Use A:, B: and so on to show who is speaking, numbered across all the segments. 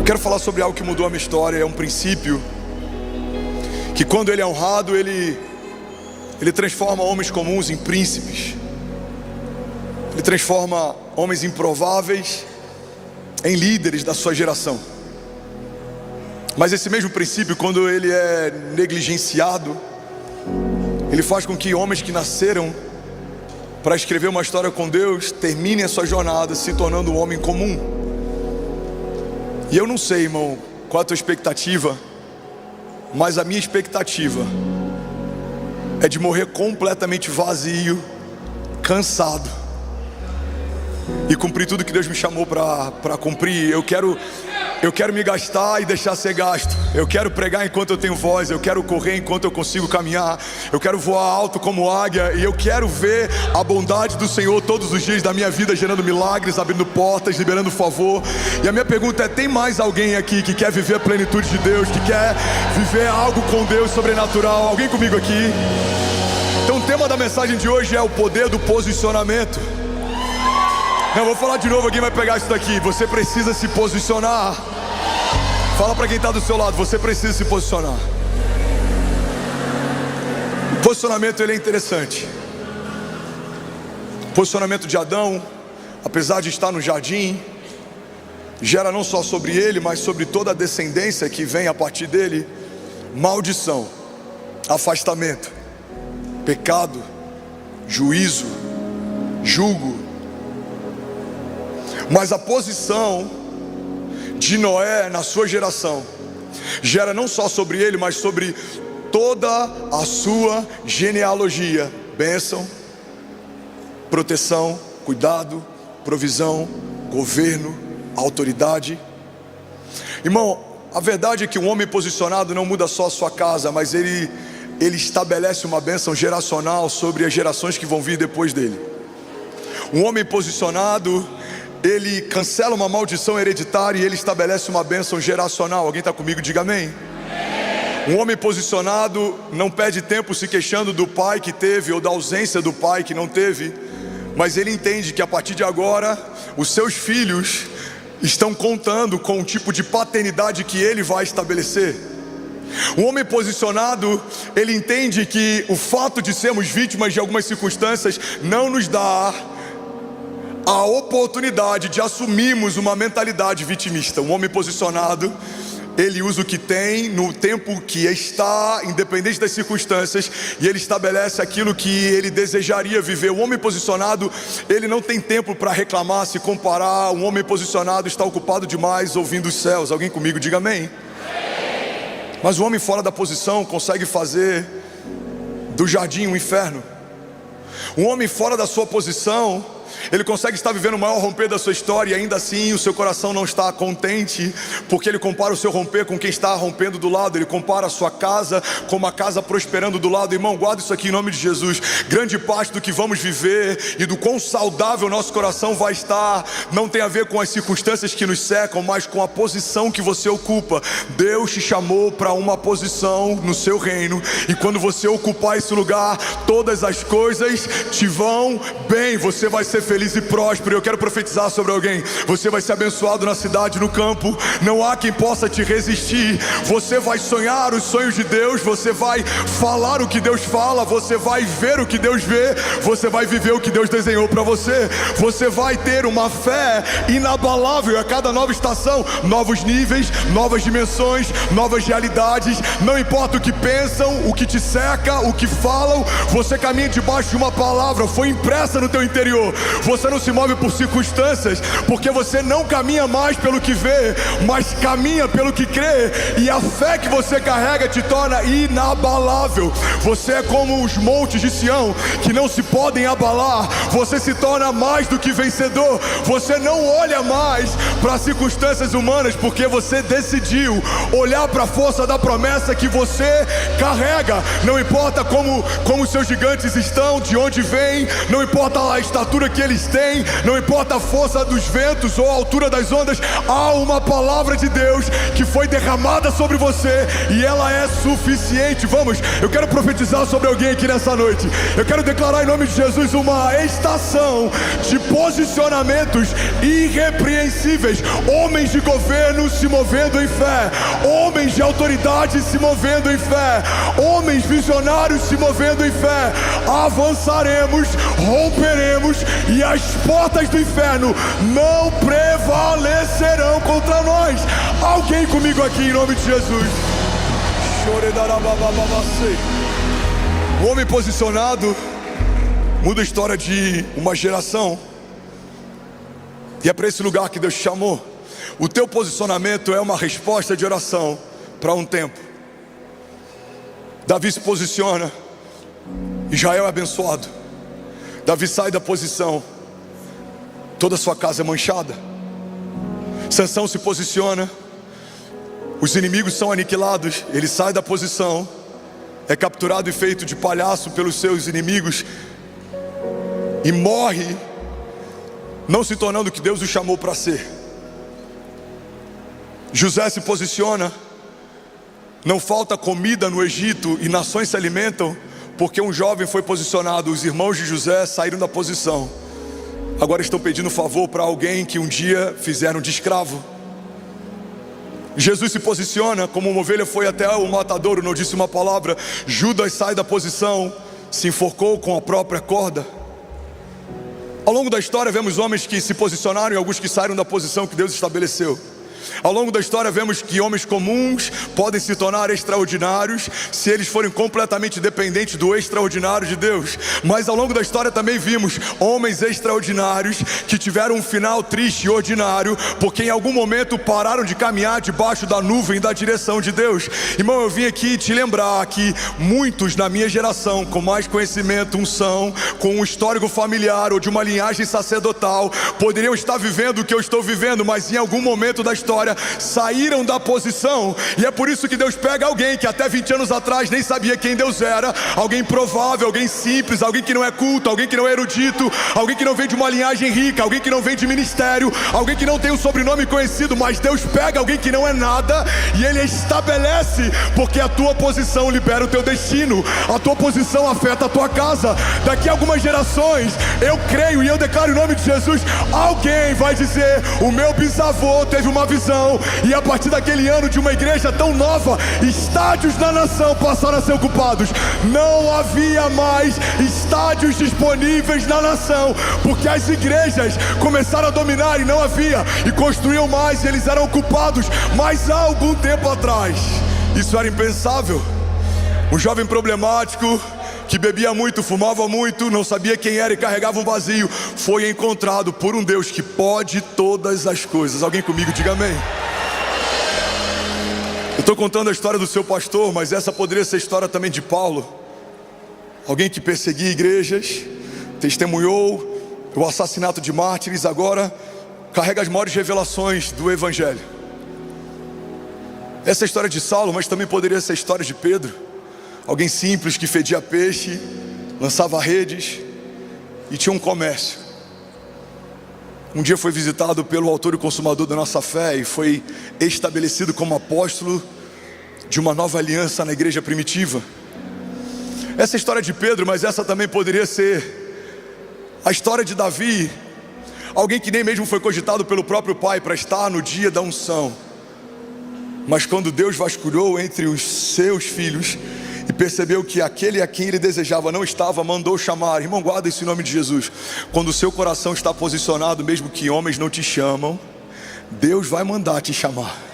A: Eu quero falar sobre algo que mudou a minha história. É um princípio que, quando ele é honrado, ele transforma homens comuns em príncipes. Ele transforma homens improváveis em líderes da sua geração. Mas esse mesmo princípio, quando ele é negligenciado, ele faz com que homens que nasceram para escrever uma história com Deus terminem a sua jornada se tornando um homem comum. E eu não sei, irmão, qual a tua expectativa, mas a minha expectativa é de morrer completamente vazio, cansado, e cumprir tudo que Deus me chamou para cumprir. Eu quero me gastar e deixar ser gasto. Eu quero pregar enquanto eu tenho voz. Eu quero correr enquanto eu consigo caminhar. Eu quero voar alto como águia. E eu quero ver a bondade do Senhor todos os dias da minha vida, gerando milagres, abrindo portas, liberando favor. E a minha pergunta é: tem mais alguém aqui que quer viver a plenitude de Deus, que quer viver algo com Deus sobrenatural? Alguém comigo aqui? Então o tema da mensagem de hoje é o poder do posicionamento. Não, vou falar de novo, alguém vai pegar isso daqui. Você precisa se posicionar. Fala para quem está do seu lado: você precisa se posicionar. O posicionamento, ele é interessante. O posicionamento de Adão, apesar de estar no jardim, gera não só sobre ele, mas sobre toda a descendência que vem a partir dele, maldição, afastamento, pecado, juízo, julgo. Mas a posição de Noé na sua geração gera não só sobre ele, mas sobre toda a sua genealogia: bênção, proteção, cuidado, provisão, governo, autoridade. Irmão, a verdade é que um homem posicionado não muda só a sua casa, mas ele estabelece uma bênção geracional sobre as gerações que vão vir depois dele. Um homem posicionado, ele cancela uma maldição hereditária e ele estabelece uma bênção geracional. Alguém está comigo? Diga amém. Um homem posicionado não perde tempo se queixando do pai que teve ou da ausência do pai que não teve, mas ele entende que a partir de agora os seus filhos estão contando com o tipo de paternidade que ele vai estabelecer. Um homem posicionado, ele entende que o fato de sermos vítimas de algumas circunstâncias não nos dá a oportunidade de assumirmos uma mentalidade vitimista. Um homem posicionado, ele usa o que tem no tempo que está, independente das circunstâncias, e ele estabelece aquilo que ele desejaria viver. Um homem posicionado, ele não tem tempo para reclamar, se comparar. Um homem posicionado está ocupado demais ouvindo os céus. Alguém comigo? Diga amém. Mas o homem fora da posição consegue fazer do jardim um inferno. Um homem fora da sua posição, ele consegue estar vivendo o maior romper da sua história e ainda assim o seu coração não está contente, porque ele compara o seu romper com quem está rompendo do lado. Ele compara a sua casa com uma casa prosperando do lado. Irmão, guarda isso aqui em nome de Jesus. Grande parte do que vamos viver e do quão saudável nosso coração vai estar não tem a ver com as circunstâncias que nos cercam, mas com a posição que você ocupa. Deus te chamou para uma posição no seu reino, e quando você ocupar esse lugar, todas as coisas te vão bem. Você vai ser feliz e próspero. Eu quero profetizar sobre alguém: você vai ser abençoado na cidade, no campo. Não há quem possa te resistir. Você vai sonhar os sonhos de Deus. Você vai falar o que Deus fala. Você vai ver o que Deus vê. Você vai viver o que Deus desenhou para você. Você vai ter uma fé inabalável a cada nova estação. Novos níveis, novas dimensões, novas realidades. Não importa o que pensam, o que te cerca, o que falam, você caminha debaixo de uma palavra. Foi impressa no teu interior. Você não se move por circunstâncias, porque você não caminha mais pelo que vê, mas caminha pelo que crê. E a fé que você carrega te torna inabalável. Você é como os montes de Sião, que não se podem abalar. Você se torna mais do que vencedor. Você não olha mais para as circunstâncias humanas, porque você decidiu olhar para a força da promessa que você carrega. Não importa como os seus gigantes estão, de onde vêm, não importa a estatura que eles têm, não importa a força dos ventos ou a altura das ondas, há uma palavra de Deus que foi derramada sobre você e ela é suficiente. Vamos, eu quero profetizar sobre alguém aqui nessa noite. Eu quero declarar em nome de Jesus uma estação de posicionamentos irrepreensíveis, homens de governo se movendo em fé, homens de autoridade se movendo em fé, homens visionários se movendo em fé. Avançaremos, romperemos e as portas do inferno não prevalecerão contra nós. Alguém comigo aqui em nome de Jesus. O homem posicionado muda a história de uma geração. E é para esse lugar que Deus te chamou. O teu posicionamento é uma resposta de oração para um tempo. Davi se posiciona, Israel é abençoado. Davi sai da posição, toda a sua casa é manchada. Sansão se posiciona, os inimigos são aniquilados. Ele sai da posição, é capturado e feito de palhaço pelos seus inimigos e morre, não se tornando o que Deus o chamou para ser. José se posiciona, não falta comida no Egito e nações se alimentam porque um jovem foi posicionado. Os irmãos de José saíram da posição, agora estão pedindo favor para alguém que um dia fizeram de escravo. Jesus se posiciona, como uma ovelha foi até o matadouro, não disse uma palavra. Judas sai da posição, se enforcou com a própria corda. Ao longo da história vemos homens que se posicionaram e alguns que saíram da posição que Deus estabeleceu. Ao longo da história vemos que homens comuns podem se tornar extraordinários se eles forem completamente dependentes do extraordinário de Deus. Mas ao longo da história também vimos homens extraordinários que tiveram um final triste e ordinário porque em algum momento pararam de caminhar debaixo da nuvem da direção de Deus. Irmão, eu vim aqui te lembrar que muitos na minha geração, com mais conhecimento, unção, com um histórico familiar ou de uma linhagem sacerdotal, poderiam estar vivendo o que eu estou vivendo, mas em algum momento da história saíram da posição. E é por isso que Deus pega alguém que até 20 anos atrás nem sabia quem Deus era, alguém improvável, alguém simples, alguém que não é culto, alguém que não é erudito, alguém que não vem de uma linhagem rica, alguém que não vem de ministério, alguém que não tem um sobrenome conhecido, mas Deus pega alguém que não é nada e Ele estabelece, porque a tua posição libera o teu destino, a tua posição afeta a tua casa. Daqui a algumas gerações, eu creio e eu declaro em nome de Jesus, alguém vai dizer: o meu bisavô teve uma visão e a partir daquele ano de uma igreja tão nova, estádios na nação passaram a ser ocupados. Não havia mais estádios disponíveis na nação, porque as igrejas começaram a dominar e não havia, e construíam mais e eles eram ocupados. Mas há algum tempo atrás, isso era impensável. Um jovem problemático que bebia muito, fumava muito, não sabia quem era e carregava um vazio, foi encontrado por um Deus que pode todas as coisas. Alguém comigo, diga amém. Eu estou contando a história do seu pastor, mas essa poderia ser a história também de Paulo. Alguém que perseguia igrejas, testemunhou o assassinato de mártires, agora carrega as maiores revelações do Evangelho. Essa é a história de Saulo, mas também poderia ser a história de Pedro. Alguém simples que fedia peixe, lançava redes e tinha um comércio. Um dia foi visitado pelo autor e consumador da nossa fé e foi estabelecido como apóstolo de uma nova aliança na igreja primitiva. Essa é a história de Pedro, mas essa também poderia ser a história de Davi. Alguém que nem mesmo foi cogitado pelo próprio pai para estar no dia da unção. Mas quando Deus vasculhou entre os seus filhos e percebeu que aquele a quem ele desejava não estava, mandou chamar. Irmão, guarda esse nome de Jesus. Quando o seu coração está posicionado, mesmo que homens não te chamam, Deus vai mandar te chamar.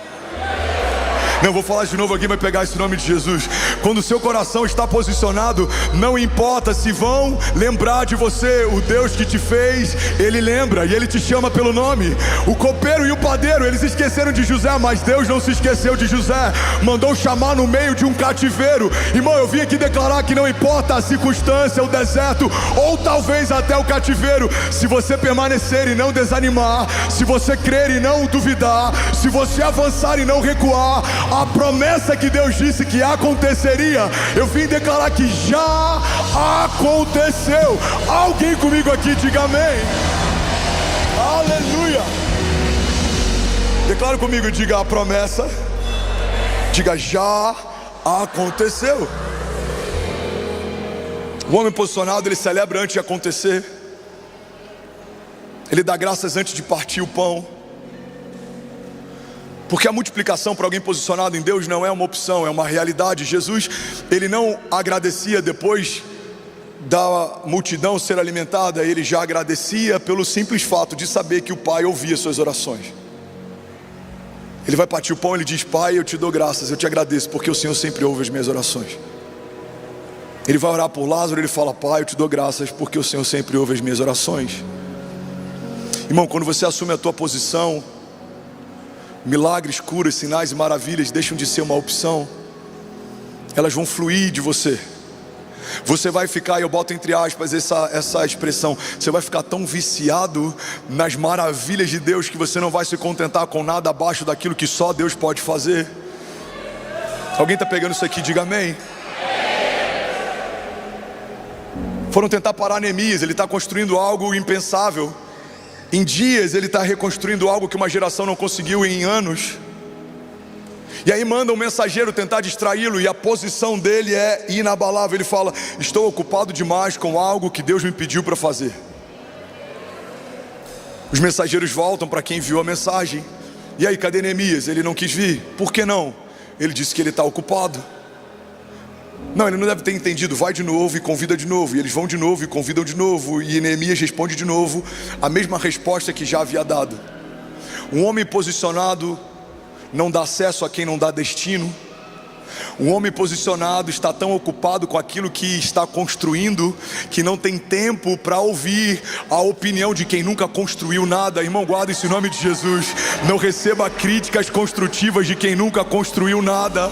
A: Não, vou falar de novo aqui, vai pegar esse nome de Jesus. Quando o seu coração está posicionado, não importa se vão lembrar de você, o Deus que te fez, Ele lembra e Ele te chama pelo nome. O copeiro e o padeiro, eles esqueceram de José, mas Deus não se esqueceu de José, mandou chamar no meio de um cativeiro. Irmão, eu vim aqui declarar que não importa a circunstância, o deserto, ou talvez até o cativeiro, se você permanecer e não desanimar, se você crer e não duvidar, se você avançar e não recuar, a promessa que Deus disse que aconteceria, eu vim declarar que já aconteceu. Alguém comigo aqui, diga amém. Aleluia. Declara comigo, diga a promessa. Diga, já aconteceu. O homem posicionado, ele celebra antes de acontecer. Ele dá graças antes de partir o pão. Porque a multiplicação para alguém posicionado em Deus não é uma opção, é uma realidade. Jesus, ele não agradecia depois da multidão ser alimentada, ele já agradecia pelo simples fato de saber que o Pai ouvia suas orações. Ele vai partir o pão, ele diz: Pai, eu te dou graças, eu te agradeço, porque o Senhor sempre ouve as minhas orações. Ele vai orar por Lázaro, ele fala: Pai, eu te dou graças, porque o Senhor sempre ouve as minhas orações. Irmão, quando você assume a tua posição, milagres, curas, sinais e maravilhas deixam de ser uma opção. Elas vão fluir de você. Você vai ficar, eu boto entre aspas essa expressão, você vai ficar tão viciado nas maravilhas de Deus que você não vai se contentar com nada abaixo daquilo que só Deus pode fazer. Alguém está pegando isso aqui? Diga amém. Foram tentar parar Neemias, ele está construindo algo impensável. Em dias ele está reconstruindo algo que uma geração não conseguiu em anos. E aí manda um mensageiro tentar distraí-lo, e a posição dele é inabalável. Ele fala: estou ocupado demais com algo que Deus me pediu para fazer. Os mensageiros voltam para quem enviou a mensagem: e aí, cadê Neemias? Ele não quis vir. Por que não? Ele disse que ele está ocupado. Não, ele não deve ter entendido. Vai de novo e convida de novo. E eles vão de novo e convidam de novo. E Neemias responde de novo a mesma resposta que já havia dado. Um homem posicionado não dá acesso a quem não dá destino. Um homem posicionado está tão ocupado com aquilo que está construindo, que não tem tempo para ouvir a opinião de quem nunca construiu nada. Irmão, guarda isso em nome de Jesus. Não receba críticas construtivas de quem nunca construiu nada.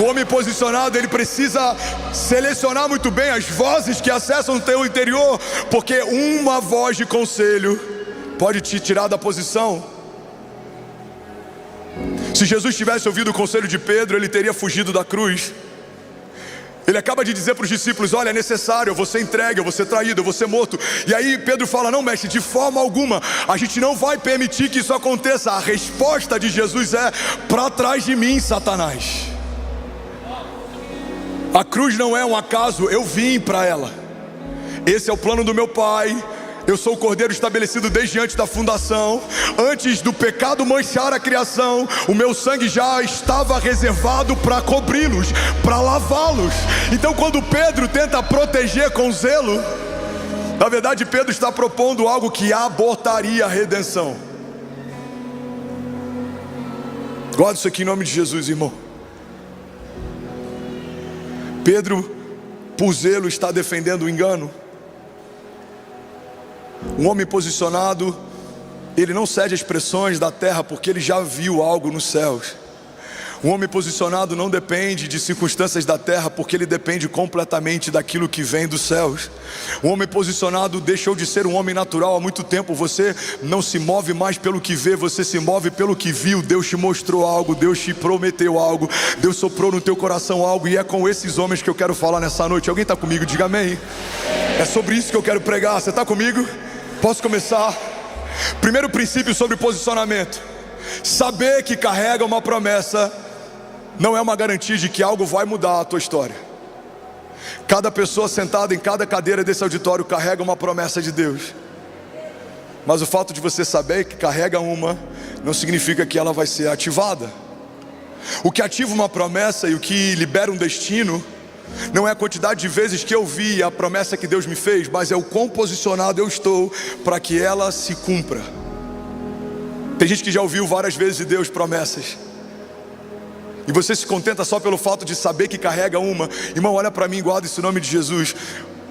A: O homem posicionado, ele precisa selecionar muito bem as vozes que acessam o teu interior, porque uma voz de conselho pode te tirar da posição. Se Jesus tivesse ouvido o conselho de Pedro, ele teria fugido da cruz. Ele acaba de dizer para os discípulos: olha, é necessário, eu vou ser entregue, eu vou ser traído, eu vou ser morto. E aí Pedro fala: não, mestre, de forma alguma, a gente não vai permitir que isso aconteça. A resposta de Jesus é: para trás de mim, Satanás. A cruz não é um acaso, eu vim para ela. Esse é o plano do meu Pai. Eu sou o Cordeiro estabelecido desde antes da fundação. Antes do pecado manchar a criação, o meu sangue já estava reservado para cobri-los, para lavá-los. Então quando Pedro tenta proteger com zelo, na verdade Pedro está propondo algo que abortaria a redenção. Guarda isso aqui em nome de Jesus, irmão. Pedro, por zelo, está defendendo o engano. Um homem posicionado, ele não cede às pressões da terra, porque ele já viu algo nos céus. Um homem posicionado não depende de circunstâncias da terra, porque ele depende completamente daquilo que vem dos céus. Um homem posicionado deixou de ser um homem natural há muito tempo. Você não se move mais pelo que vê, você se move pelo que viu. Deus te mostrou algo, Deus te prometeu algo, Deus soprou no teu coração algo. E é com esses homens que eu quero falar nessa noite. Alguém está comigo? Diga amém. É sobre isso que eu quero pregar. Você está comigo? Posso começar? Primeiro princípio sobre posicionamento: saber que carrega uma promessa não é uma garantia de que algo vai mudar a tua história. Cada pessoa sentada em cada cadeira desse auditório carrega uma promessa de Deus. Mas o fato de você saber que carrega uma não significa que ela vai ser ativada. O que ativa uma promessa e o que libera um destino não é a quantidade de vezes que eu vi a promessa que Deus me fez, mas é o quão posicionado eu estou para que ela se cumpra. Tem gente que já ouviu várias vezes de Deus promessas, e você se contenta só pelo fato de saber que carrega uma. Irmão, olha para mim, guarda isso em nome de Jesus.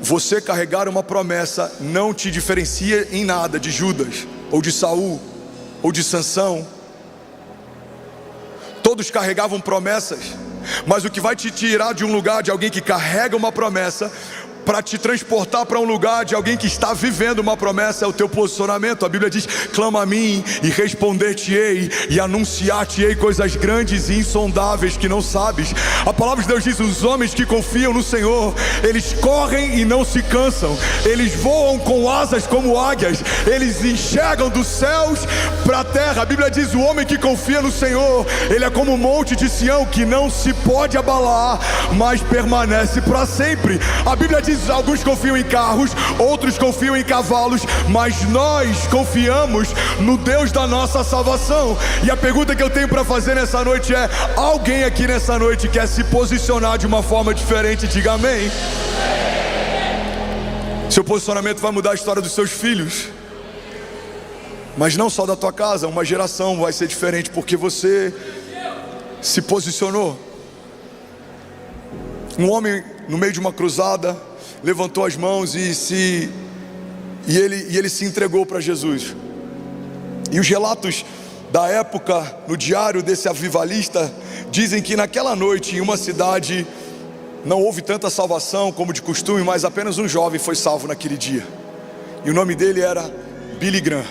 A: Você carregar uma promessa não te diferencia em nada de Judas, ou de Saul, ou de Sansão. Todos carregavam promessas, mas o que vai te tirar de um lugar de alguém que carrega uma promessa, para te transportar para um lugar de alguém que está vivendo uma promessa, é o teu posicionamento. A Bíblia diz: clama a mim e responder-te-ei e anunciar-te-ei coisas grandes e insondáveis que não sabes. A palavra de Deus diz: os homens que confiam no Senhor, eles correm e não se cansam, eles voam com asas como águias, eles enxergam dos céus para a terra. A Bíblia diz: o homem que confia no Senhor, ele é como um monte de Sião que não se pode abalar, mas permanece para sempre. A Bíblia diz: alguns confiam em carros, outros confiam em cavalos, mas nós confiamos no Deus da nossa salvação. E a pergunta que eu tenho para fazer nessa noite é: alguém aqui nessa noite quer se posicionar de uma forma diferente? Diga amém. Seu posicionamento vai mudar a história dos seus filhos, mas não só da tua casa. Uma geração vai ser diferente porque você se posicionou. Um homem no meio de uma cruzada levantou as mãos e ele se entregou para Jesus. E os relatos da época no diário desse avivalista dizem que naquela noite, em uma cidade, não houve tanta salvação como de costume, mas apenas um jovem foi salvo naquele dia, e o nome dele era Billy Graham.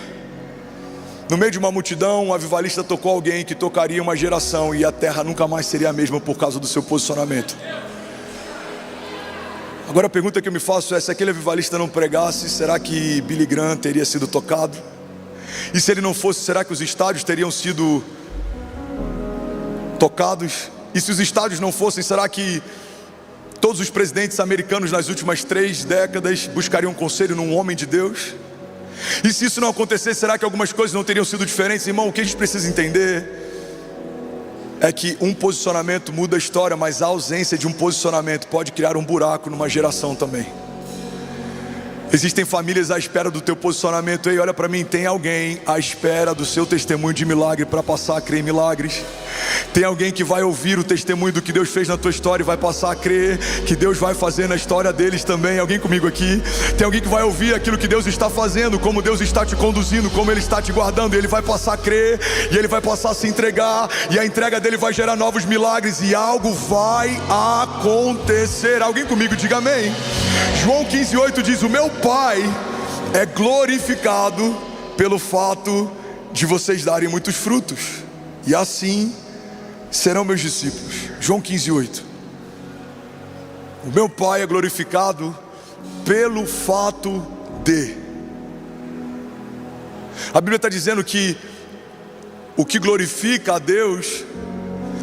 A: No meio de uma multidão, um avivalista tocou alguém que tocaria uma geração, e a terra nunca mais seria a mesma por causa do seu posicionamento. Agora a pergunta que eu me faço é: se aquele avivalista não pregasse, será que Billy Graham teria sido tocado? E se ele não fosse, será que os estádios teriam sido tocados? E se os estádios não fossem, será que todos os presidentes americanos nas últimas 3 décadas buscariam conselho num homem de Deus? E se isso não acontecesse, será que algumas coisas não teriam sido diferentes? Irmão, o que a gente precisa entender é que um posicionamento muda a história, mas a ausência de um posicionamento pode criar um buraco numa geração também. Existem famílias à espera do teu posicionamento. Ei, olha para mim, tem alguém à espera do seu testemunho de milagre para passar a crer em milagres. Tem alguém que vai ouvir o testemunho do que Deus fez na tua história e vai passar a crer que Deus vai fazer na história deles também. Alguém comigo aqui? Tem alguém que vai ouvir aquilo que Deus está fazendo, como Deus está te conduzindo, como Ele está te guardando, e ele vai passar a crer, e ele vai passar a se entregar, e a entrega dele vai gerar novos milagres, e algo vai acontecer. Alguém comigo? Diga amém. João 15:8 diz: o meu Pai é glorificado pelo fato de vocês darem muitos frutos, e assim serão meus discípulos. João 15:8. O meu Pai é glorificado pelo fato de. A Bíblia está dizendo que o que glorifica a Deus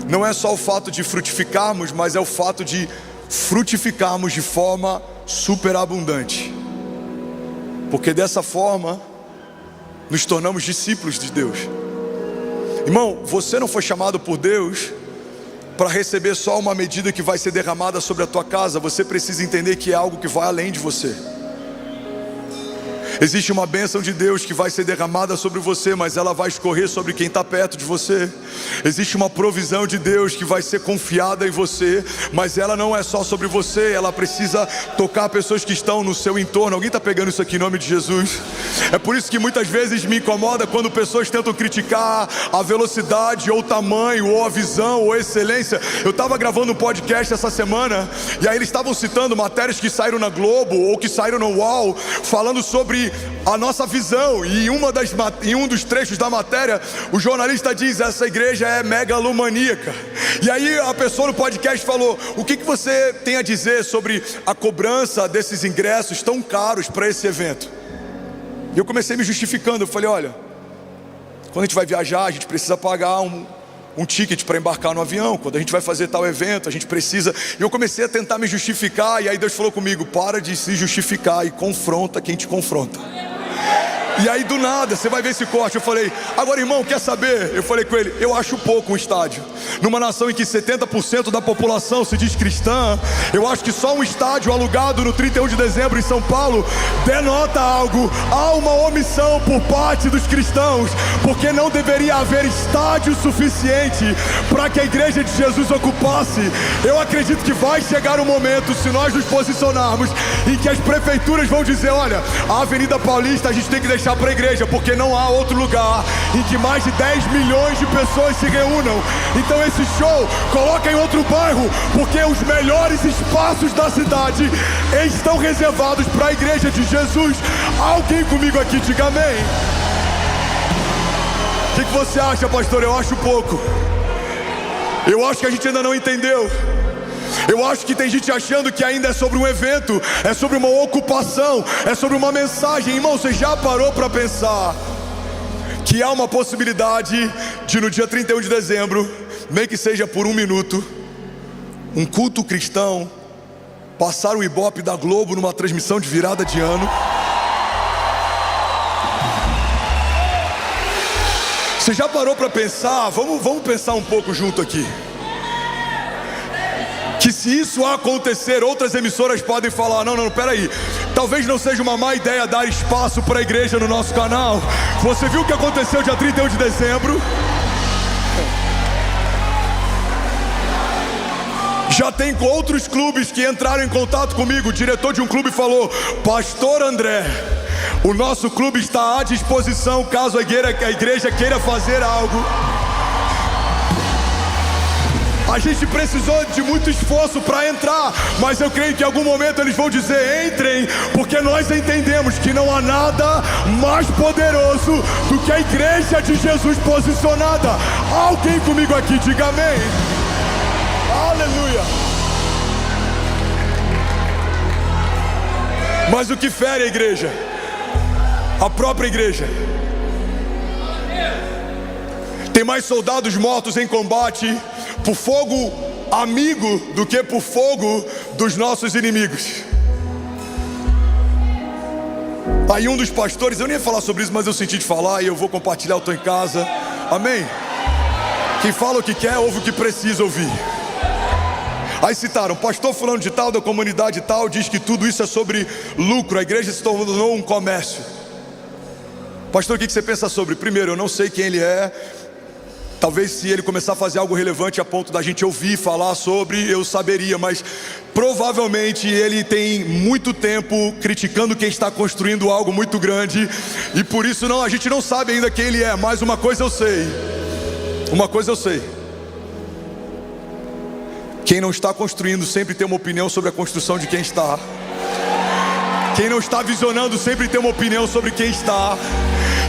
A: não é só o fato de frutificarmos, mas é o fato de frutificarmos de forma superabundante, porque dessa forma nos tornamos discípulos de Deus. Irmão, você não foi chamado por Deus para receber só uma medida que vai ser derramada sobre a tua casa. Você precisa entender que é algo que vai além de você. Existe uma bênção de Deus que vai ser derramada sobre você, mas ela vai escorrer sobre quem está perto de você. Existe uma provisão de Deus que vai ser confiada em você, mas ela não é só sobre você, ela precisa tocar pessoas que estão no seu entorno. Alguém está pegando isso aqui em nome de Jesus? É por isso que muitas vezes me incomoda quando pessoas tentam criticar a velocidade, ou o tamanho, ou a visão, ou a excelência. Eu estava gravando um podcast essa semana, e aí eles estavam citando matérias que saíram na Globo, ou que saíram no UOL, falando sobre a nossa visão, e em um dos trechos da matéria, o jornalista diz: essa igreja é megalomaníaca. E aí a pessoa no podcast falou: o que você tem a dizer sobre a cobrança desses ingressos tão caros para esse evento? E eu comecei me justificando. Eu falei: olha, quando a gente vai viajar, a gente precisa pagar um ticket para embarcar no avião. Quando a gente vai fazer tal evento, a gente precisa. E eu comecei a tentar me justificar, e aí Deus falou comigo: para de se justificar e confronta quem te confronta. E aí do nada, você vai ver esse corte. Eu falei: agora, irmão, quer saber? Eu falei com ele: eu acho pouco um estádio. Numa nação em que 70% da população se diz cristã, eu acho que só um estádio alugado no 31 de dezembro em São Paulo denota algo. Há uma omissão por parte dos cristãos, porque não deveria haver estádio suficiente para que a igreja de Jesus ocupasse. Eu acredito que vai chegar um momento, se nós nos posicionarmos, em que as prefeituras vão dizer: olha, a Avenida Paulista a gente tem que deixar deixar para a igreja, porque não há outro lugar em que mais de 10 milhões de pessoas se reúnam. Então esse show coloca em outro bairro, porque os melhores espaços da cidade estão reservados para a igreja de Jesus. Alguém comigo aqui, diga amém. O que você acha, pastor? Eu acho pouco. Eu acho que a gente ainda não entendeu. Eu acho que tem gente achando que ainda é sobre um evento, é sobre uma ocupação, é sobre uma mensagem. Irmão, você já parou para pensar que há uma possibilidade de no dia 31 de dezembro, nem que seja por 1 minuto, um culto cristão passar o Ibope da Globo numa transmissão de virada de ano? Você já parou para pensar? Vamos pensar um pouco junto aqui. Que se isso acontecer, outras emissoras podem falar: não, peraí, talvez não seja uma má ideia dar espaço para a igreja no nosso canal. Você viu o que aconteceu dia 31 de dezembro? Já tem outros clubes que entraram em contato comigo. O diretor de um clube falou: Pastor André, o nosso clube está à disposição caso a igreja queira fazer algo. A gente precisou de muito esforço para entrar, mas eu creio que em algum momento eles vão dizer: entrem, porque nós entendemos que não há nada mais poderoso do que a igreja de Jesus posicionada. Alguém comigo aqui, diga amém. Aleluia. Mas o que fere a igreja? A própria igreja. Tem mais soldados mortos em combate por fogo amigo do que por fogo dos nossos inimigos. Aí um dos pastores, eu nem ia falar sobre isso, mas eu senti de falar e eu vou compartilhar, eu estou em casa. Amém? Quem fala o que quer, ouve o que precisa ouvir. Aí citaram: pastor fulano de tal, da comunidade tal, diz que tudo isso é sobre lucro, a igreja se tornou um comércio. Pastor, o que você pensa sobre? Primeiro, eu não sei quem ele é. Talvez se ele começar a fazer algo relevante a ponto da gente ouvir falar sobre, eu saberia, mas provavelmente ele tem muito tempo criticando quem está construindo algo muito grande, e por isso a gente não sabe ainda quem ele é. Mas uma coisa eu sei, quem não está construindo sempre tem uma opinião sobre a construção de quem está. Quem não está visionando sempre tem uma opinião sobre quem está.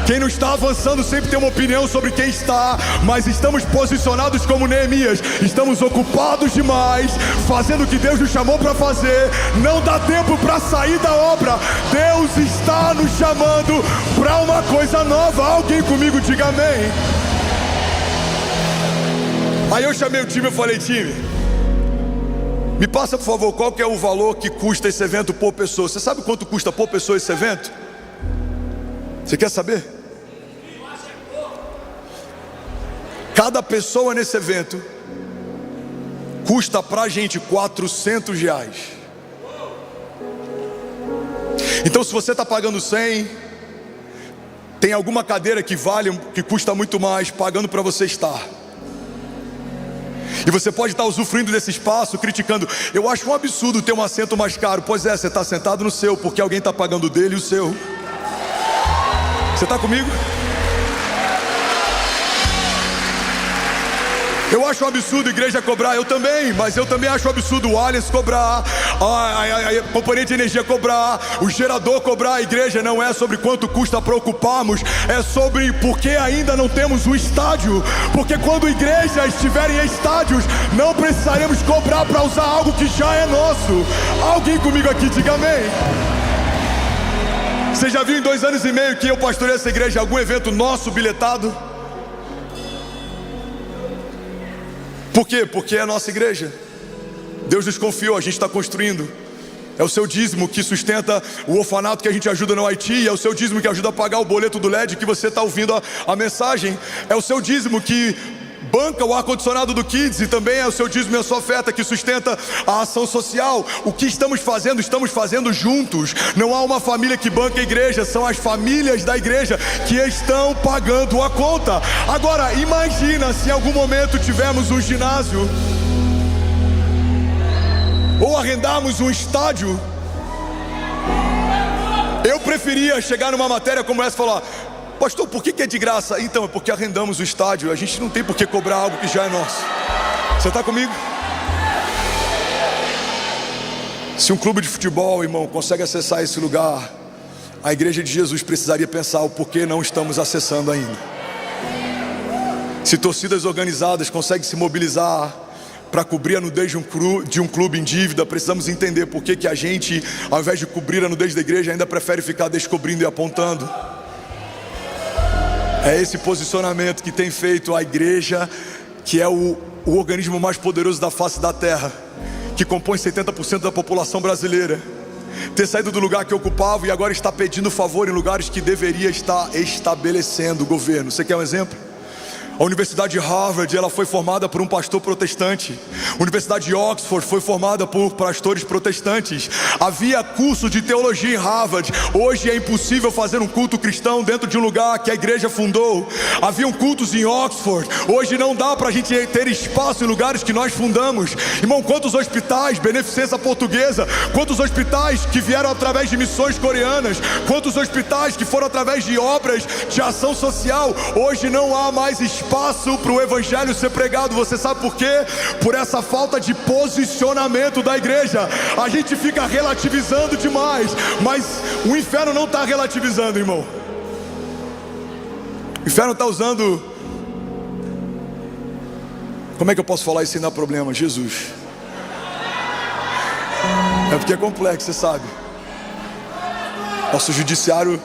A: Quem não está avançando sempre tem uma opinião sobre quem está. Mas estamos posicionados como Neemias. Estamos ocupados demais, fazendo o que Deus nos chamou para fazer. Não dá tempo para sair da obra. Deus está nos chamando para uma coisa nova. Alguém comigo, diga amém. Aí eu chamei o time e falei: time, me passa por favor qual que é o valor que custa esse evento por pessoa. Você sabe quanto custa por pessoa esse evento? Você quer saber? Cada pessoa nesse evento custa pra gente R$400. Então se você está pagando 100, tem alguma cadeira que custa muito mais, pagando para você estar. E você pode estar usufruindo desse espaço, criticando: eu acho um absurdo ter um assento mais caro. Pois é, você está sentado no seu, porque alguém está pagando dele o seu. Você está comigo? Eu acho um absurdo a igreja cobrar, eu também, mas eu também acho um absurdo o Allianz cobrar, a companhia de energia cobrar, o gerador cobrar. A igreja não é sobre quanto custa para ocuparmos, é sobre porque ainda não temos um estádio. Porque quando igrejas estiverem em estádios, não precisaremos cobrar para usar algo que já é nosso. Alguém comigo aqui, diga amém. Você já viu em 2 anos e meio que eu pastorei essa igreja algum evento nosso bilhetado? Por quê? Porque é a nossa igreja. Deus nos confiou, a gente está construindo. É o seu dízimo que sustenta o orfanato que a gente ajuda no Haiti. É o seu dízimo que ajuda a pagar o boleto do LED que você está ouvindo a mensagem. É o seu dízimo que banca o ar-condicionado do Kids. E também é o seu dízimo e a sua oferta que sustenta a ação social. O que estamos fazendo juntos. Não há uma família que banca a igreja, são as famílias da igreja que estão pagando a conta. Agora imagina se em algum momento tivermos um ginásio, ou arrendarmos um estádio, Eu preferia chegar numa matéria como essa e falar: pastor, por que é de graça? Então, é porque arrendamos o estádio, a gente não tem por que cobrar algo que já é nosso. Você está comigo? Se um clube de futebol, irmão, consegue acessar esse lugar, a igreja de Jesus precisaria pensar o porquê não estamos acessando ainda. Se torcidas organizadas conseguem se mobilizar para cobrir a nudez de um clube em dívida, precisamos entender por que a gente, ao invés de cobrir a nudez da igreja, ainda prefere ficar descobrindo e apontando. É esse posicionamento que tem feito a igreja, que é o organismo mais poderoso da face da terra, que compõe 70% da população brasileira, ter saído do lugar que ocupava e agora está pedindo favor em lugares que deveria estar estabelecendo o governo. Você quer um exemplo? A Universidade de Harvard, ela foi formada por um pastor protestante. A Universidade de Oxford foi formada por pastores protestantes. Havia curso de teologia em Harvard. Hoje é impossível fazer um culto cristão dentro de um lugar que a igreja fundou. Haviam cultos em Oxford. Hoje não dá para a gente ter espaço em lugares que nós fundamos. Irmão, quantos hospitais, beneficência portuguesa, quantos hospitais que vieram através de missões coreanas, quantos hospitais que foram através de obras de ação social. Hoje não há mais espaço para o evangelho ser pregado. Você sabe por quê? Por essa falta de posicionamento da igreja. A gente fica relativizando demais, mas o inferno não está relativizando, irmão. O inferno está usando, como é que eu posso falar isso sem dar problema? Jesus. É porque é complexo, você sabe. Nosso judiciário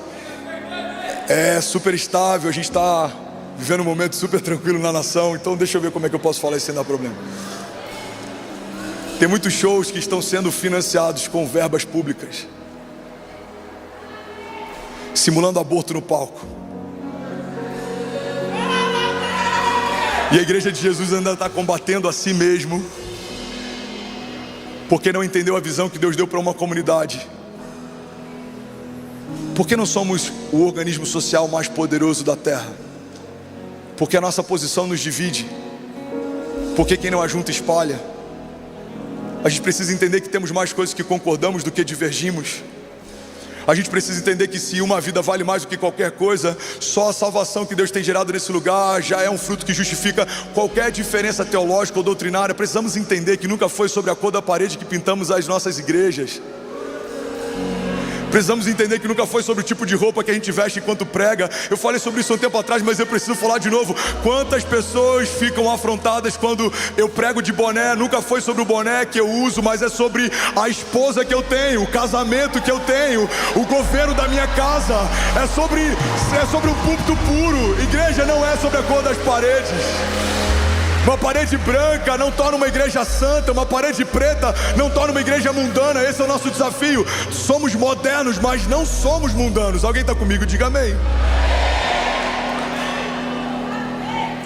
A: é super estável, a gente está vivendo um momento super tranquilo na nação. Então deixa eu ver como é que eu posso falar isso sem dar problema. Tem muitos shows que estão sendo financiados com verbas públicas, simulando aborto no palco. E a igreja de Jesus ainda está combatendo a si mesmo, porque não entendeu a visão que Deus deu para uma comunidade. Porque não somos o organismo social mais poderoso da terra? Porque a nossa posição nos divide. Porque quem não ajunta espalha. A gente precisa entender que temos mais coisas que concordamos do que divergimos. A gente precisa entender que se uma vida vale mais do que qualquer coisa, só a salvação que Deus tem gerado nesse lugar já é um fruto que justifica qualquer diferença teológica ou doutrinária. Precisamos entender que nunca foi sobre a cor da parede que pintamos as nossas igrejas. Precisamos entender que nunca foi sobre o tipo de roupa que a gente veste enquanto prega. Eu falei sobre isso um tempo atrás, mas eu preciso falar de novo. Quantas pessoas ficam afrontadas quando eu prego de boné? Nunca foi sobre o boné que eu uso, mas é sobre a esposa que eu tenho, o casamento que eu tenho, o governo da minha casa. É sobre um púlpito puro. Igreja não é sobre a cor das paredes. Uma parede branca não torna uma igreja santa. Uma parede preta não torna uma igreja mundana. Esse é o nosso desafio. Somos modernos, mas não somos mundanos. Alguém está comigo? Diga amém.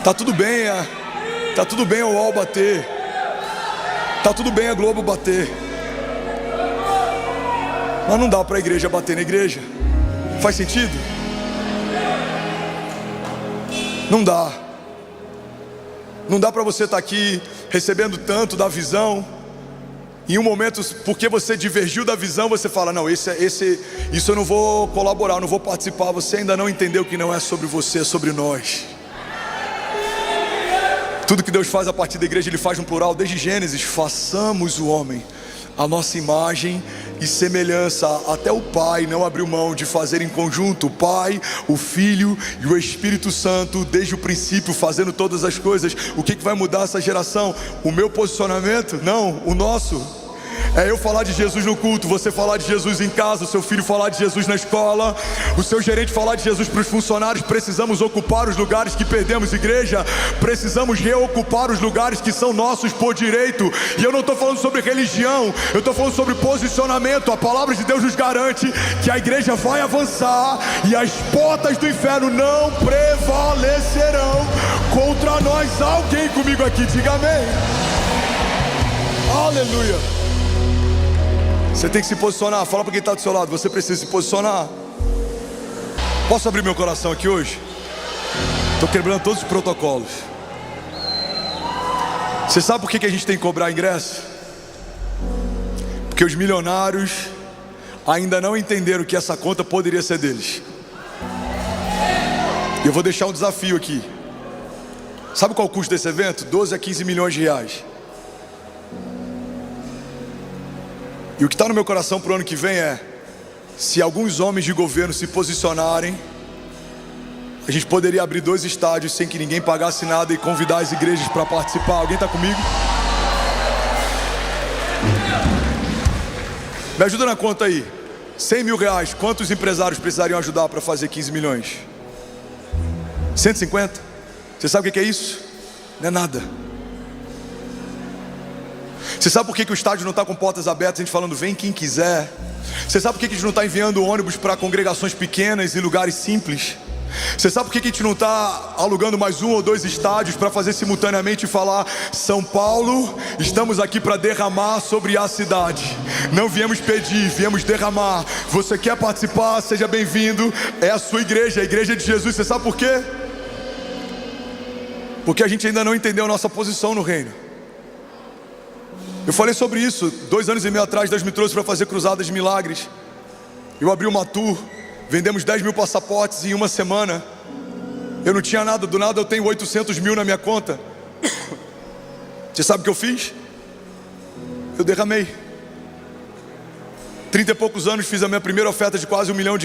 A: Tá tudo bem, tá tudo bem o UOL bater. Tá tudo bem a Globo bater. Mas não dá para a igreja bater na igreja. Faz sentido? Não dá. Não dá para você estar aqui recebendo tanto da visão, em um momento, porque você divergiu da visão, você fala: não, isso eu não vou colaborar, eu não vou participar. Você ainda não entendeu que não é sobre você, é sobre nós. Tudo que Deus faz a partir da igreja, Ele faz no plural, desde Gênesis. Façamos o homem a nossa imagem e semelhança. Até o Pai não abriu mão de fazer em conjunto, o Pai, o Filho e o Espírito Santo, desde o princípio, fazendo todas as coisas. O que vai mudar essa geração? O meu posicionamento? Não, o nosso. É eu falar de Jesus no culto, você falar de Jesus em casa, o seu filho falar de Jesus na escola, o seu gerente falar de Jesus para os funcionários. Precisamos ocupar os lugares que perdemos, igreja. Precisamos reocupar os lugares que são nossos por direito. E eu não estou falando sobre religião, eu estou falando sobre posicionamento. A palavra de Deus nos garante que a igreja vai avançar e as portas do inferno não prevalecerão contra nós. Alguém comigo aqui, diga amém. Aleluia. Você tem que se posicionar. Fala para quem está do seu lado, você precisa se posicionar. Posso abrir meu coração aqui hoje? Estou quebrando todos os protocolos. Você sabe por que a gente tem que cobrar ingresso? Porque os milionários, ainda não entenderam que essa conta poderia ser deles. E eu vou deixar um desafio aqui. Sabe qual é o custo desse evento? 12 a 15 milhões de reais. E o que está no meu coração para o ano que vem é: se alguns homens de governo se posicionarem, a gente poderia abrir 2 estádios sem que ninguém pagasse nada e convidar as igrejas para participar. Alguém está comigo? Me ajuda na conta aí. 100 mil reais, quantos empresários precisariam ajudar para fazer 15 milhões? 150? Você sabe o que é isso? Não é nada. Você sabe por que o estádio não está com portas abertas, a gente falando vem quem quiser? Você sabe por que a gente não está enviando ônibus para congregações pequenas e lugares simples? Você sabe por que a gente não está alugando mais 1 ou 2 estádios para fazer simultaneamente e falar: São Paulo, estamos aqui para derramar sobre a cidade. Não viemos pedir, viemos derramar. Você quer participar? Seja bem-vindo. É a sua igreja, a igreja de Jesus. Você sabe por quê? Porque a gente ainda não entendeu a nossa posição no reino. Eu falei sobre isso 2 anos e meio atrás. Deus me trouxe para fazer Cruzadas de Milagres. Eu abri uma tour, vendemos 10 mil passaportes em uma semana. Eu não tinha nada, do nada eu tenho 800 mil na minha conta. Você sabe o que eu fiz? Eu derramei. 30 e poucos anos fiz a minha primeira oferta de quase R$1 milhão.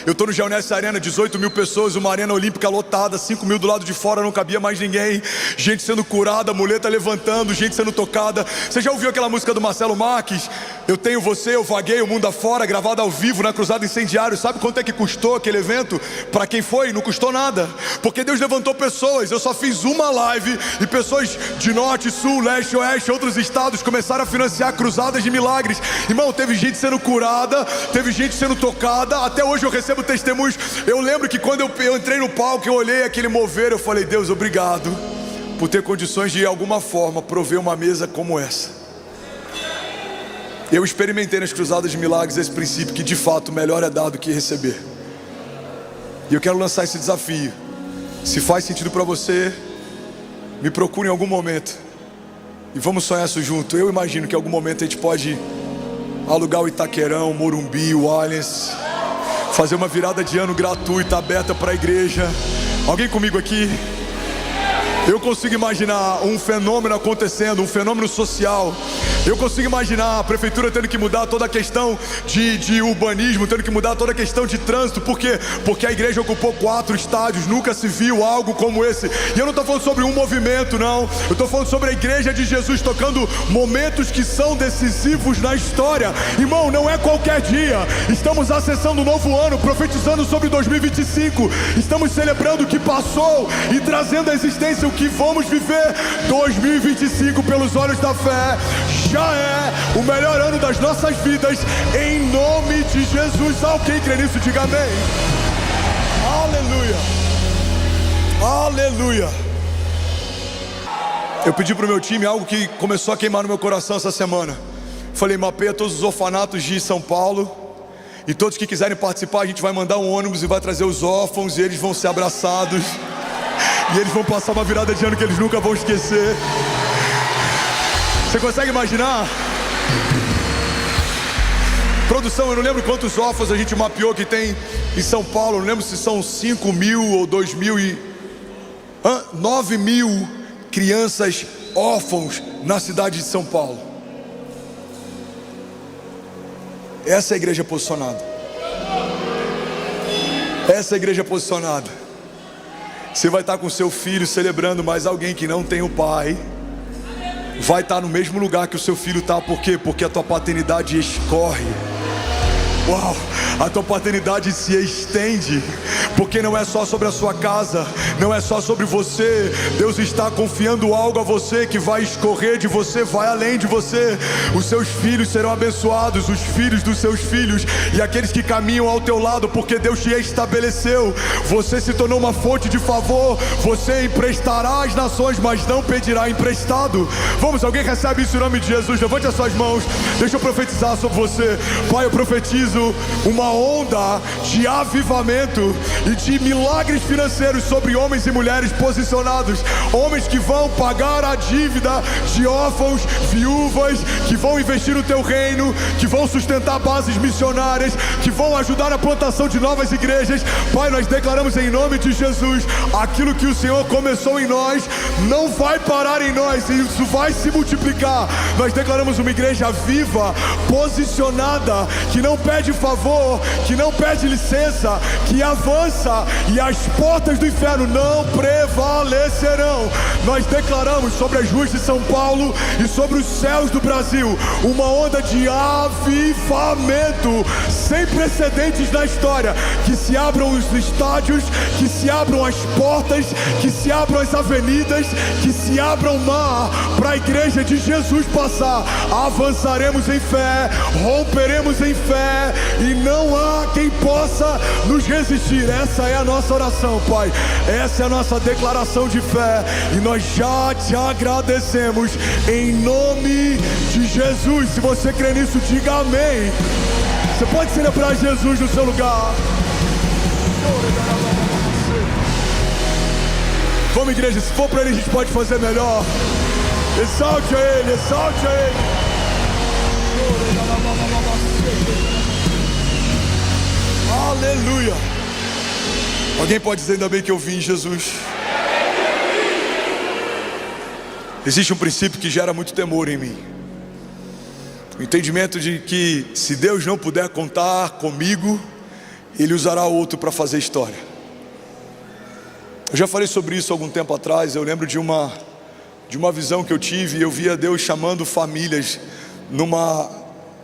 A: Eu estou no Geonesse Arena, 18 mil pessoas, uma arena olímpica lotada, 5 mil do lado de fora, não cabia mais ninguém. Gente sendo curada, muleta levantando, gente sendo tocada. Você já ouviu aquela música do Marcelo Marques? Eu tenho você, eu vaguei o mundo afora, gravada ao vivo na Cruzada Incendiário. Sabe quanto é que custou aquele evento? Para quem foi, não custou nada. Porque Deus levantou pessoas. Eu só fiz uma live e pessoas de norte, sul, leste, oeste, outros estados começaram a financiar Cruzadas de Milagres. Irmão, teve gente sendo curada, teve gente sendo tocada. Até hoje eu recebo testemunhos. Eu lembro que quando eu entrei no palco, eu olhei aquele mover, eu falei: Deus, obrigado por ter condições de alguma forma prover uma mesa como essa. Eu experimentei nas Cruzadas de Milagres esse princípio que de fato melhor é dar do que receber. E eu quero lançar esse desafio. Se faz sentido para você, me procure em algum momento e vamos sonhar isso junto. Eu imagino que em algum momento a gente pode alugar o Itaquerão, o Morumbi, o Allianz, fazer uma virada de ano gratuita, aberta para a igreja. Alguém comigo aqui? Eu consigo imaginar um fenômeno acontecendo, um fenômeno social. Eu consigo imaginar a prefeitura tendo que mudar toda a questão de urbanismo, tendo que mudar toda a questão de trânsito. Por quê? Porque a igreja ocupou 4 estádios, nunca se viu algo como esse. E eu não estou falando sobre um movimento, não. Eu estou falando sobre a igreja de Jesus tocando momentos que são decisivos na história. Irmão, não é qualquer dia. Estamos acessando um novo ano, profetizando sobre 2025. Estamos celebrando o que passou e trazendo à existência o que vamos viver. 2025 pelos olhos da fé já é o melhor ano das nossas vidas, em nome de Jesus. Alguém crê nisso? Diga amém. Aleluia, aleluia. Eu pedi para o meu time algo que começou a queimar no meu coração essa semana. Falei: mapeia todos os orfanatos de São Paulo, e todos que quiserem participar, a gente vai mandar um ônibus e vai trazer os órfãos, e eles vão ser abraçados, e eles vão passar uma virada de ano que eles nunca vão esquecer. Você consegue imaginar? Produção, eu não lembro quantos órfãos a gente mapeou que tem em São Paulo. Eu não lembro se são 5 mil ou 2 mil e... 9 mil crianças órfãos na cidade de São Paulo. Essa é a igreja posicionada. Essa é a igreja posicionada. Você vai estar com seu filho celebrando, mas alguém que não tem o pai vai estar no mesmo lugar que o seu filho está. Por quê? Porque a tua paternidade escorre. Uau, a tua paternidade se estende, porque não é só sobre a sua casa, não é só sobre você. Deus está confiando algo a você que vai escorrer de você, vai além de você. Os seus filhos serão abençoados, os filhos dos seus filhos, e aqueles que caminham ao teu lado, porque Deus te estabeleceu. Você se tornou uma fonte de favor. Você emprestará às nações, mas não pedirá emprestado. Vamos, alguém recebe isso em nome de Jesus? Levante as suas mãos, deixa eu profetizar sobre você. Pai, eu profetizo profetizo uma onda de avivamento e de milagres financeiros sobre homens e mulheres posicionados, homens que vão pagar a dívida de órfãos, viúvas, que vão investir no teu reino, que vão sustentar bases missionárias, que vão ajudar a plantação de novas igrejas. Pai, nós declaramos em nome de Jesus, aquilo que o Senhor começou em nós não vai parar em nós, e isso vai se multiplicar. Nós declaramos uma igreja viva, posicionada, que não pede favor, que não pede licença, que avança, e as portas do inferno não prevalecerão. Nós declaramos sobre as ruas de São Paulo e sobre os céus do Brasil uma onda de avivamento sem precedentes na história. Que se abram os estádios, que se abram as portas, que se abram as avenidas, que se abra o mar para a igreja de Jesus passar. Avançaremos em fé, romperemos em fé, e não há quem possa nos resistir. Essa é a nossa oração, Pai. Essa é a nossa declaração de fé, e nós já te agradecemos em nome de Jesus. Se você crê nisso, diga amém. Você pode celebrar Jesus no seu lugar. Vamos, igreja, se for para Ele, a gente pode fazer melhor. Exalte a Ele, exalte a Ele. Aleluia. Alguém pode dizer ainda bem que eu vim em Jesus? Existe um princípio que gera muito temor em mim. O entendimento de que se Deus não puder contar comigo, Ele usará outro para fazer história. Eu já falei sobre isso algum tempo atrás. Eu lembro de uma visão que eu tive. Eu via Deus chamando famílias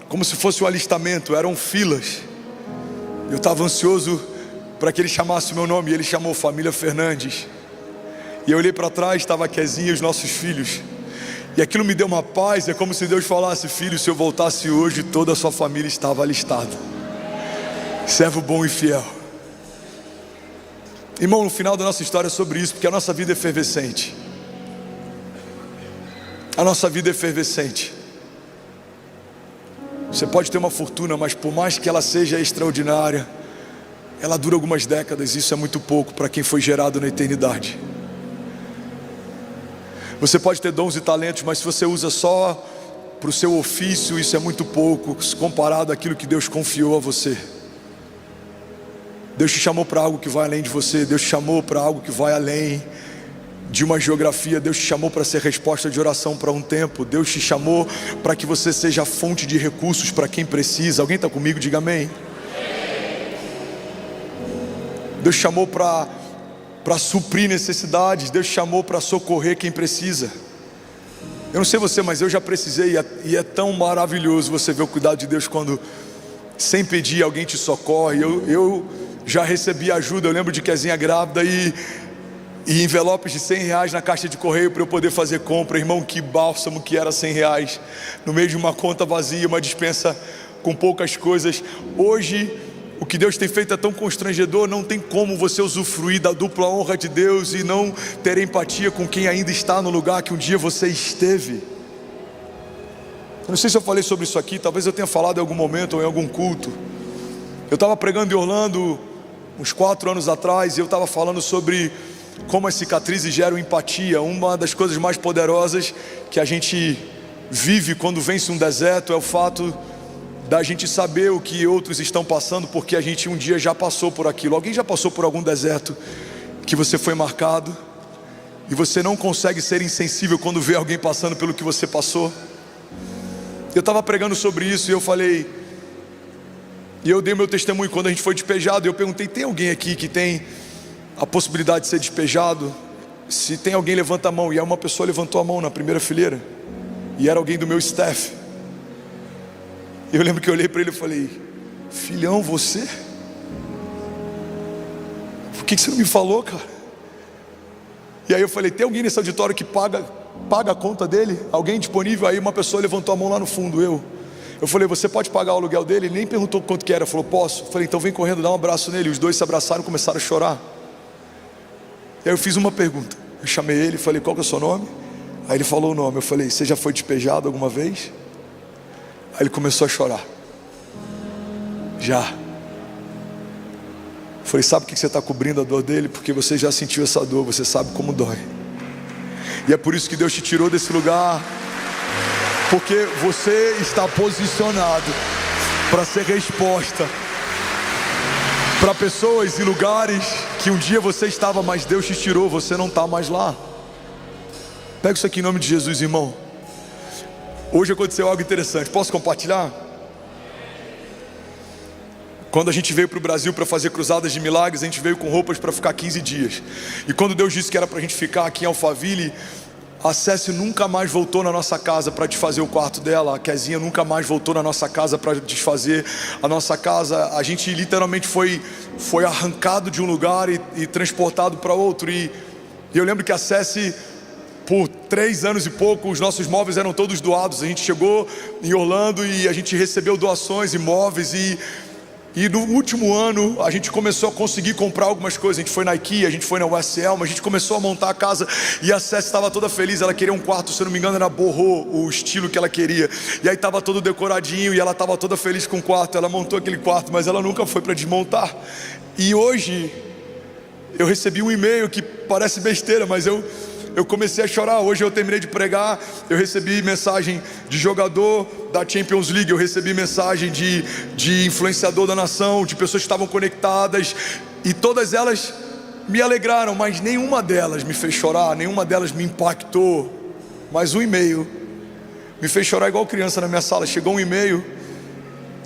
A: como se fosse um alistamento, eram filas. Eu estava ansioso para que Ele chamasse o meu nome, e Ele chamou família Fernandes. E eu olhei para trás, estava a Kezinha e os nossos filhos, e aquilo me deu uma paz. É como se Deus falasse: filho, se eu voltasse hoje, toda a sua família estava alistada. Servo bom e fiel. Irmão, no final da nossa história é sobre isso, porque a nossa vida é efervescente. A nossa vida é efervescente. Você pode ter uma fortuna, mas por mais que ela seja extraordinária, ela dura algumas décadas. Isso é muito pouco para quem foi gerado na eternidade. Você pode ter dons e talentos, mas se você usa só para o seu ofício, isso é muito pouco comparado àquilo que Deus confiou a você. Deus te chamou para algo que vai além de você. Deus te chamou para algo que vai além de uma geografia. Deus te chamou para ser resposta de oração para um tempo. Deus te chamou para que você seja fonte de recursos para quem precisa. Alguém está comigo? Diga amém. Deus te chamou para suprir necessidades. Deus te chamou para socorrer quem precisa. Eu não sei você, mas eu já precisei, e é tão maravilhoso você ver o cuidado de Deus quando, sem pedir, alguém te socorre. Eu já recebi ajuda. Eu lembro de Kezinha grávida e envelopes de R$100 na caixa de correio para eu poder fazer compra. Irmão, que bálsamo que era R$100 no meio de uma conta vazia, uma despensa com poucas coisas. Hoje o que Deus tem feito é tão constrangedor. Não tem como você usufruir da dupla honra de Deus e não ter empatia com quem ainda está no lugar que um dia você esteve. Eu não sei se eu falei sobre isso aqui, talvez eu tenha falado em algum momento ou em algum culto. Eu estava pregando em Orlando uns 4 anos atrás, e eu estava falando sobre como as cicatrizes geram empatia. Uma das coisas mais poderosas que a gente vive quando vence um deserto é o fato da gente saber o que outros estão passando, porque a gente um dia já passou por aquilo. Alguém já passou por algum deserto que você foi marcado e você não consegue ser insensível quando vê alguém passando pelo que você passou? Eu estava pregando sobre isso e eu falei, e eu dei meu testemunho quando a gente foi despejado. Eu perguntei: tem alguém aqui que tem a possibilidade de ser despejado? Se tem alguém, levanta a mão. E aí uma pessoa levantou a mão na primeira fileira, e era alguém do meu staff. Eu lembro que eu olhei para ele e falei: filhão, você? Por que você não me falou, cara? E aí eu falei: tem alguém nesse auditório que paga a conta dele? Alguém disponível? Aí uma pessoa levantou a mão lá no fundo. Eu falei: você pode pagar o aluguel dele? Ele nem perguntou quanto que era. Falou: posso. Eu falei: então vem correndo, dá um abraço nele. Os dois se abraçaram e começaram a chorar. E aí eu fiz uma pergunta. Eu chamei ele e falei: qual que é o seu nome? Aí ele falou o nome. Eu falei: você já foi despejado alguma vez? Aí ele começou a chorar. Já. Falei, sabe por que você está cobrindo a dor dele? Porque você já sentiu essa dor, você sabe como dói. E é por isso que Deus te tirou desse lugar, porque você está posicionado para ser resposta para pessoas e lugares que um dia você estava, mas Deus te tirou, você não está mais lá. Pega isso aqui em nome de Jesus, irmão. Hoje aconteceu algo interessante, posso compartilhar? Quando a gente veio para o Brasil para fazer cruzadas de milagres, a gente veio com roupas para ficar 15 dias. E quando Deus disse que era para a gente ficar aqui em Alphaville, a Céci nunca mais voltou na nossa casa para desfazer o quarto dela. A Kezinha nunca mais voltou na nossa casa para desfazer a nossa casa. A gente literalmente foi arrancado de um lugar e transportado para outro. E eu lembro que a Céci, por 3 anos e pouco, os nossos móveis eram todos doados. A gente chegou em Orlando e a gente recebeu doações, imóveis e no último ano a gente começou a conseguir comprar algumas coisas. A gente foi na IKEA, a gente foi na West Elm, a gente começou a montar a casa. E a Céci estava toda feliz, ela queria um quarto, se eu não me engano era borrô, o estilo que ela queria. E aí estava todo decoradinho e ela estava toda feliz com o quarto. Ela montou aquele quarto, mas ela nunca foi para desmontar. E hoje eu recebi um e-mail que parece besteira, mas eu comecei a chorar. Hoje eu terminei de pregar, eu recebi mensagem de jogador da Champions League, eu recebi mensagem de influenciador da nação, de pessoas que estavam conectadas, e todas elas me alegraram, mas nenhuma delas me fez chorar, nenhuma delas me impactou. Mas um e-mail me fez chorar igual criança na minha sala. Chegou um e-mail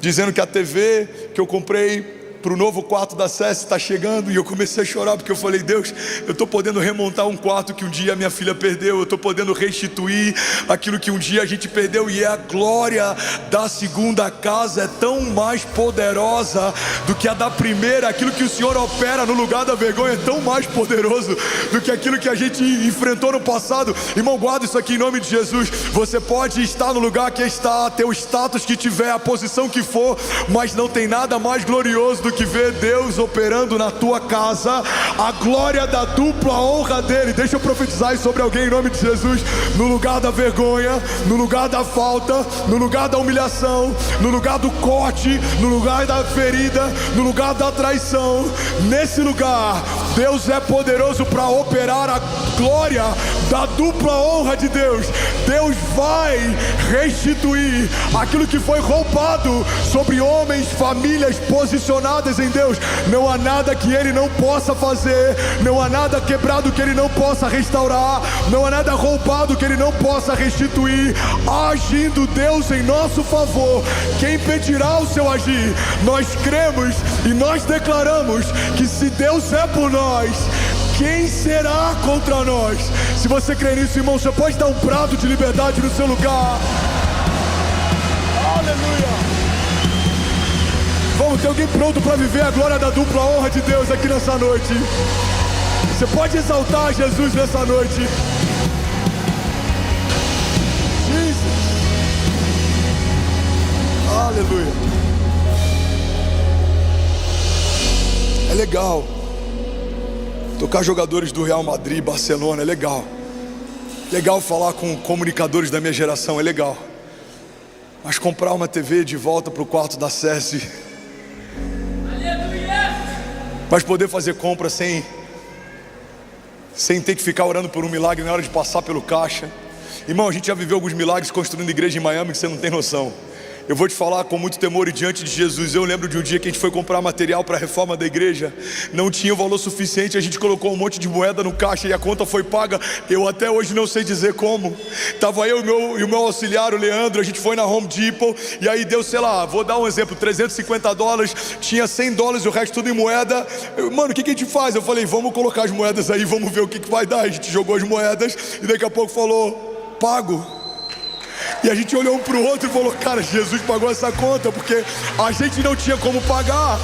A: dizendo que a TV que eu comprei para o novo quarto da Céci está chegando. E eu comecei a chorar, porque eu falei, Deus, eu estou podendo remontar um quarto que um dia minha filha perdeu. Eu estou podendo restituir aquilo que um dia a gente perdeu. E a glória da segunda casa é tão mais poderosa do que a da primeira. Aquilo que o Senhor opera no lugar da vergonha é tão mais poderoso do que aquilo que a gente enfrentou no passado. Irmão, guarda isso aqui em nome de Jesus. Você pode estar no lugar que está, ter o status que tiver, a posição que for, mas não tem nada mais glorioso do que ver Deus operando na tua casa, a glória da dupla honra dele. Deixa eu profetizar isso sobre alguém em nome de Jesus. No lugar da vergonha, no lugar da falta, no lugar da humilhação, no lugar do corte, no lugar da ferida, no lugar da traição, nesse lugar Deus é poderoso para operar a glória da dupla honra de Deus. Deus vai restituir aquilo que foi roubado sobre homens, famílias posicionadas em Deus. Não há nada que Ele não possa fazer, não há nada quebrado que Ele não possa restaurar, não há nada roubado que Ele não possa restituir. Agindo Deus em nosso favor, quem impedirá o seu agir? Nós cremos e nós declaramos que se Deus é por nós, quem será contra nós? Se você crê nisso, irmão, você pode dar um brado de liberdade no seu lugar. Aleluia. Vamos, tem alguém pronto para viver a glória da dupla honra de Deus aqui nessa noite? Você pode exaltar Jesus nessa noite. Jesus. Aleluia. É legal tocar jogadores do Real Madrid, Barcelona, é legal. Legal falar com comunicadores da minha geração, é legal. Mas comprar uma TV de volta para o quarto da Céci, mas poder fazer compra sem ter que ficar orando por um milagre na hora de passar pelo caixa. Irmão, a gente já viveu alguns milagres construindo igreja em Miami que você não tem noção. Eu vou te falar com muito temor e diante de Jesus. Eu lembro de um dia que a gente foi comprar material para a reforma da igreja. Não tinha o valor suficiente, a gente colocou um monte de moeda no caixa e a conta foi paga. Eu até hoje não sei dizer como. Tava eu e o meu auxiliar, o Leandro. A gente foi na Home Depot e aí deu, sei lá, vou dar um exemplo, $350. Tinha $100 e o resto tudo em moeda. Mano, o que a gente faz? Eu falei, vamos colocar as moedas aí, vamos ver o que vai dar. A gente jogou as moedas e daqui a pouco falou, pago. E a gente olhou um para o outro e falou, cara, Jesus pagou essa conta, porque a gente não tinha como pagar.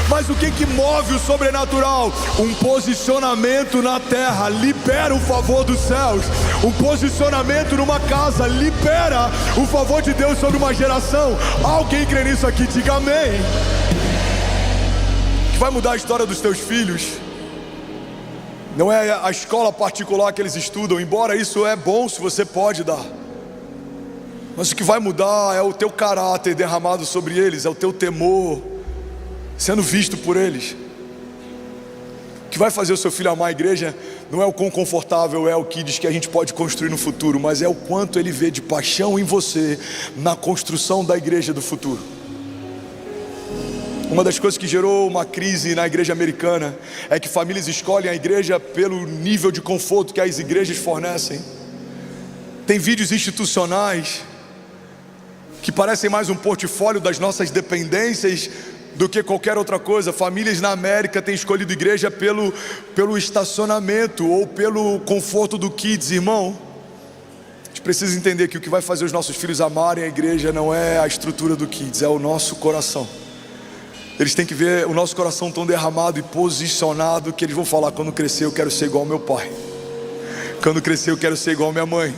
A: Mas o que move o sobrenatural? Um posicionamento na terra libera o favor dos céus. Um posicionamento numa casa libera o favor de Deus sobre uma geração. Alguém crê nisso aqui? Diga amém. Que vai mudar a história dos teus filhos não é a escola particular que eles estudam, embora isso é bom se você pode dar. Mas o que vai mudar é o teu caráter derramado sobre eles, é o teu temor, sendo visto por eles. O que vai fazer o seu filho amar a igreja não é o quão confortável é o que diz que a gente pode construir no futuro, mas é o quanto ele vê de paixão em você na construção da igreja do futuro. Uma das coisas que gerou uma crise na igreja americana é que famílias escolhem a igreja pelo nível de conforto que as igrejas fornecem. Tem vídeos institucionais que parecem mais um portfólio das nossas dependências do que qualquer outra coisa. Famílias na América têm escolhido igreja pelo estacionamento ou pelo conforto do kids. Irmão, a gente precisa entender que o que vai fazer os nossos filhos amarem a igreja não é a estrutura do kids, é o nosso coração. Eles têm que ver o nosso coração tão derramado e posicionado que eles vão falar: quando crescer eu quero ser igual ao meu pai, quando crescer eu quero ser igual à minha mãe.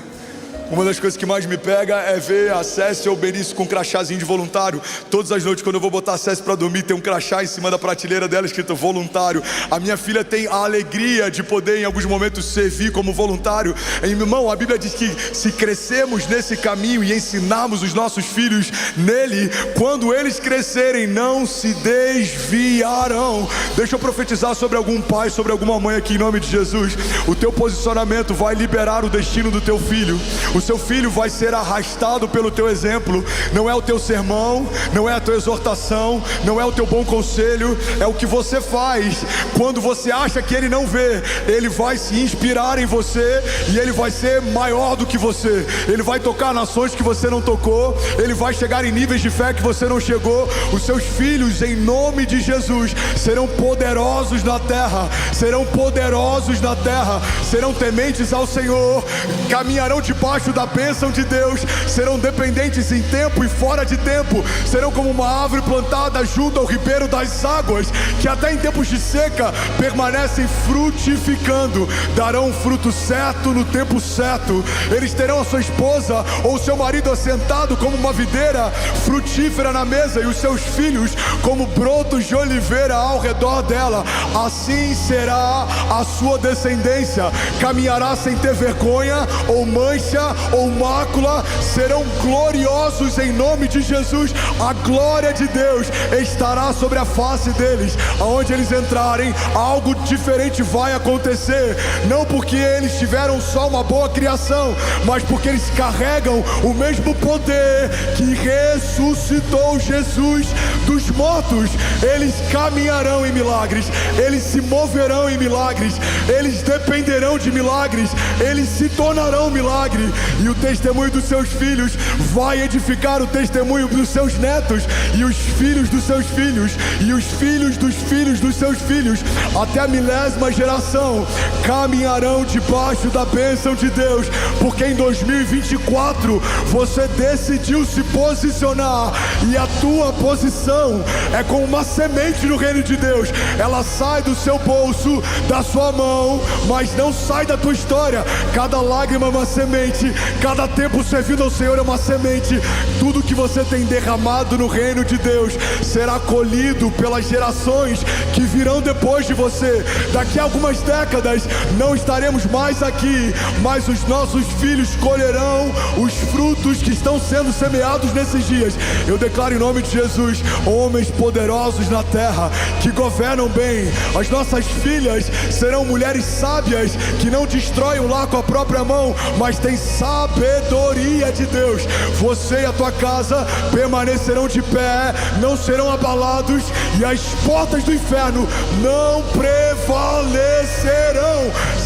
A: Uma das coisas que mais me pega é ver a Cécia ou o Benício com um crachazinho de voluntário. Todas as noites quando eu vou botar a Cécia para dormir, tem um crachá em cima da prateleira dela escrito voluntário. A minha filha tem a alegria de poder em alguns momentos servir como voluntário. E, meu irmão, a Bíblia diz que se crescermos nesse caminho e ensinarmos os nossos filhos nele, quando eles crescerem não se desviarão. Deixa eu profetizar sobre algum pai, sobre alguma mãe aqui em nome de Jesus. O teu posicionamento vai liberar o destino do teu filho. O seu filho vai ser arrastado pelo teu exemplo. Não é o teu sermão, não é a tua exortação, não é o teu bom conselho, é o que você faz. Quando você acha que ele não vê, ele vai se inspirar em você e ele vai ser maior do que você. Ele vai tocar nações que você não tocou, ele vai chegar em níveis de fé que você não chegou. Os seus filhos, em nome de Jesus, serão poderosos na terra, serão poderosos na terra, serão tementes ao Senhor, caminharão debaixo da bênção de Deus, serão dependentes em tempo e fora de tempo, serão como uma árvore plantada junto ao ribeiro das águas, que até em tempos de seca permanecem frutificando, darão um fruto certo no tempo certo. Eles terão a sua esposa ou seu marido assentado como uma videira frutífera na mesa, e os seus filhos como brotos de oliveira ao redor dela. Assim será a sua descendência, caminhará sem ter vergonha ou mancha ou mácula, serão gloriosos em nome de Jesus. A glória de Deus estará sobre a face deles. Aonde eles entrarem, algo diferente vai acontecer, não porque eles tiveram só uma boa criação, mas porque eles carregam o mesmo poder que ressuscitou Jesus dos mortos. Eles caminharão em milagres, eles se moverão em milagres, eles dependerão de milagres, eles se tornarão milagre. E o testemunho dos seus filhos vai edificar o testemunho dos seus netos, e os filhos dos seus filhos, e os filhos dos filhos dos seus filhos, até a 1000ª geração, caminharão debaixo da bênção de Deus, porque em 2024 você decidiu se posicionar, e a tua posição é como uma semente no reino de Deus. Ela sai do seu bolso, da sua mão, mas não sai da tua história. Cada lágrima é uma semente, cada tempo servindo ao Senhor é uma semente. Tudo que você tem derramado no reino de Deus será colhido pelas gerações que virão depois de você. Daqui a algumas décadas não estaremos mais aqui, mas os nossos filhos colherão os frutos que estão sendo semeados nesses dias. Eu declaro em nome de Jesus, homens poderosos na terra, que governam bem. As nossas filhas serão mulheres sábias, que não destroem o lar com a própria mão, mas têm sabedoria de Deus. Você e a tua casa permanecerão de pé, não serão abalados, e as portas do inferno não prevalecerão.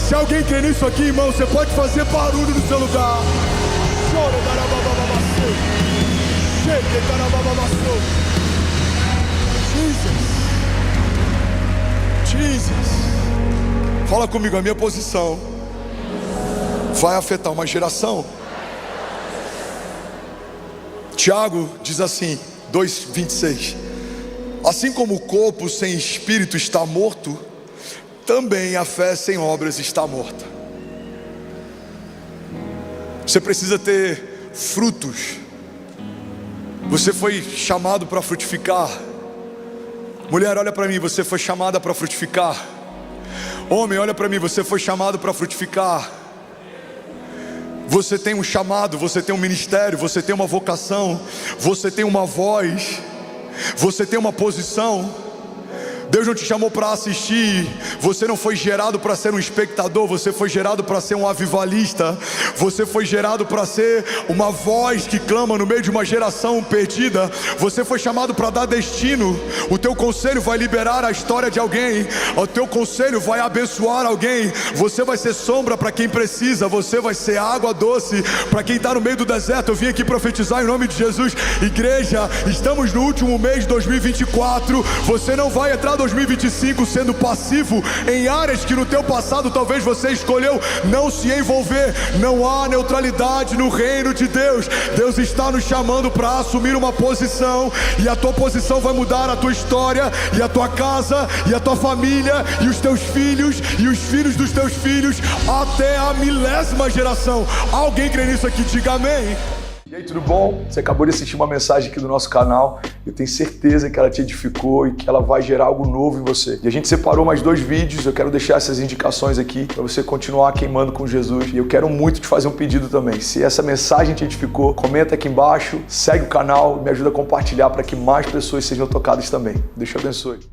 A: Se alguém crê nisso aqui, irmão, você pode fazer barulho no seu lugar. Jesus. Fala comigo, a minha posição vai afetar uma geração. Tiago diz assim, 2:26: assim como o corpo sem espírito está morto, também a fé sem obras está morta. Você precisa ter frutos. Você foi chamado para frutificar. Mulher, olha para mim, você foi chamada para frutificar. Homem, olha para mim, você foi chamado para frutificar. Você tem um chamado, você tem um ministério, você tem uma vocação, você tem uma voz, você tem uma posição. Deus não te chamou para assistir. Você não foi gerado para ser um espectador. Você foi gerado para ser um avivalista. Você foi gerado para ser uma voz que clama no meio de uma geração perdida. Você foi chamado para dar destino. O teu conselho vai liberar a história de alguém. O teu conselho vai abençoar alguém. Você vai ser sombra para quem precisa. Você vai ser água doce para quem está no meio do deserto. Eu vim aqui profetizar em nome de Jesus. Igreja, estamos no último mês de 2024. Você não vai entrar em 2025 sendo passivo em áreas que no teu passado talvez você escolheu não se envolver. Não há neutralidade no reino de Deus. Deus está nos chamando para assumir uma posição, e a tua posição vai mudar a tua história, e a tua casa, e a tua família, e os teus filhos, e os filhos dos teus filhos, até a 1000ª geração. Alguém crê nisso aqui? Diga amém. E aí, tudo bom? Você acabou de assistir uma mensagem aqui do nosso canal. Eu tenho certeza que ela te edificou e que ela vai gerar algo novo em você. E a gente separou mais 2 vídeos. Eu quero deixar essas indicações aqui para você continuar queimando com Jesus. E eu quero muito te fazer um pedido também. Se essa mensagem te edificou, comenta aqui embaixo, segue o canal e me ajuda a compartilhar para que mais pessoas sejam tocadas também. Deus te abençoe.